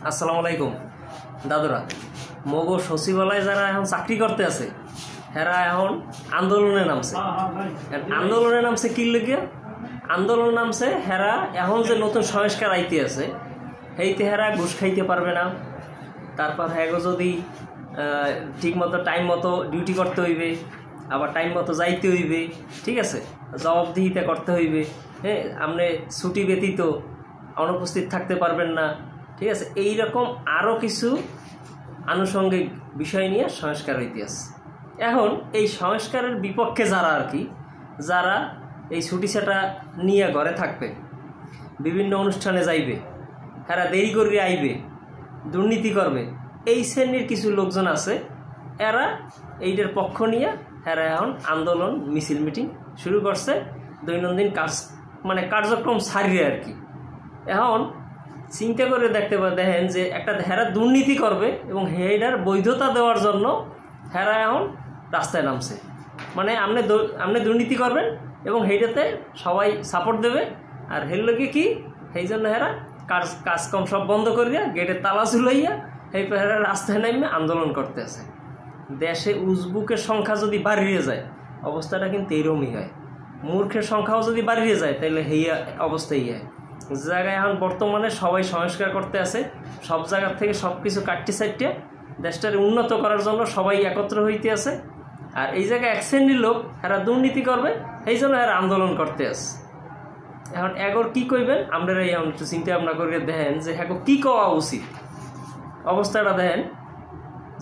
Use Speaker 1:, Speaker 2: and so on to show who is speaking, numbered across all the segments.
Speaker 1: আসসালামু আলাইকুম দাদুরা। মগো সচিবালয়ে যারা এখন চাকরি করতে আছে হেরা এখন আন্দোলনে নামছে। আন্দোলনে নামছে কি লেগে? আন্দোলন নামছে হেরা এখন যে নতুন সংস্কার আইতে আছে সেইতে হেরা ঘুষ খাইতে পারবে না। তারপর হ্যাঁ যদি ঠিক মতো টাইম মতো ডিউটি করতে হইবে, আবার টাইম মতো যাইতে হইবে, ঠিক আছে, জবাবদিহিতা করতে হইবে। হ্যাঁ, আপনি ছুটি ব্যতীত অনুপস্থিত থাকতে পারবেন না, ঠিক আছে। এইরকম আরও কিছু আনুষঙ্গিক বিষয় নিয়ে সংস্কার হইতে আছে। এখন এই সংস্কারের বিপক্ষে যারা আর কি, যারা এই ছুটি ছাটা নিয়ে ঘরে থাকবে, বিভিন্ন অনুষ্ঠানে যাইবে, এরা দেরি করে আইবে, দুর্নীতি করবে, এই শ্রেণীর কিছু লোকজন আছে, এরা এইটার পক্ষ নিয়ে এরা এখন আন্দোলন মিছিল মিটিং শুরু করছে। দৈনন্দিন কার্যক্রম ছাড়িয়ে আর কি। এখন চিন্তা করে দেখেন যে একটা হেরা দুর্নীতি করবে এবং হেরার বৈধতা দেওয়ার জন্য হেরা এখন রাস্তায় নামছে। মানে আপনি দুর্নীতি করবেন এবং সেইটাতে সবাই সাপোর্ট দেবে, আর হের লোকে কি সেই জন্য হেরা কাজকর্ম সব বন্ধ করিয়া গেটের তালা ঝুলাইয়া সেই হেরা রাস্তায় নামে আন্দোলন করতে আছে। দেশে উজবুকের সংখ্যা যদি বাড়িয়ে যায় অবস্থাটা কিন্তু এইরকমই হয়। মূর্খের সংখ্যাও যদি বাড়িয়ে যায় তাহলে এই অবস্থাই হয়। জায়গায় এখন বর্তমানে সবাই সংস্কার করতে আছে, সব জায়গার থেকে সব কিছু কাটতে সাইটে দেশটাকে উন্নত করার জন্য সবাই একত্র হইতে আছে। আর এই জায়গায় এক শ্রেণীর লোক এরা দুর্নীতি করবে, এই জন্য এরা আন্দোলন করতে আছে। এখন এগোর কী কইবেন আপনারা এই একটু চিন্তা ভাবনা করে দেখেন যে হ্যাঁ কী কওয়া উচিত। অবস্থাটা দেখেন,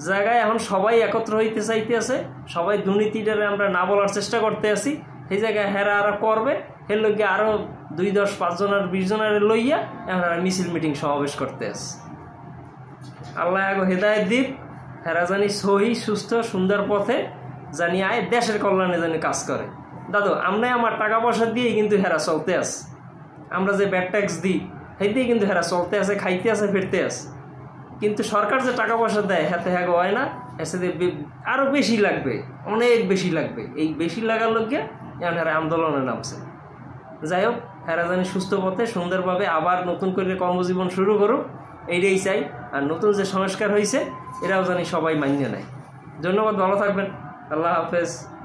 Speaker 1: জায়গায় এখন সবাই একত্র হইতে চাইতে আছে, সবাই দুর্নীতিটারে আমরা না বলার চেষ্টা করতে আছি। সেই জায়গায় হেরা আরও করবে, এর লোকে আরও 2, 10, 5 জনের 20 জনের লইয়া এখন মিছিল মিটিং সমাবেশ করতে আছে। আল্লাহ আগে হেদায়েত দিক, হেরা জানি সহি সুস্থ সুন্দর পথে জানি আয়, দেশের কল্যাণে জানি কাজ করে। দাদু, আমরা আমার টাকা পয়সা দিয়েই কিন্তু হেরা চলতে আছে। আমরা যে ব্যাড ট্যাক্স দিই সেই দিয়েই কিন্তু হেরা চলতে আছে, খাইতে আছে, ফিরতে আছে। কিন্তু সরকার যে টাকা পয়সা দেয় হাতে হ্যাঁ হয় না, এসে আরও বেশি লাগবে, অনেক বেশি লাগবে। এই বেশি লাগার লোককে এখন হেরা আন্দোলনে নামছে। যাই হোক, হেরা জানি সুস্থ পথে সুন্দরভাবে আবার নতুন করে কর্মজীবন শুরু করুক, এইটাই চাই। আর নতুন যে সংস্কার হয়েছে এরাও জানি সবাই মানিয়ে নেয়। ধন্যবাদ, ভালো থাকবেন, আল্লাহ হাফেজ।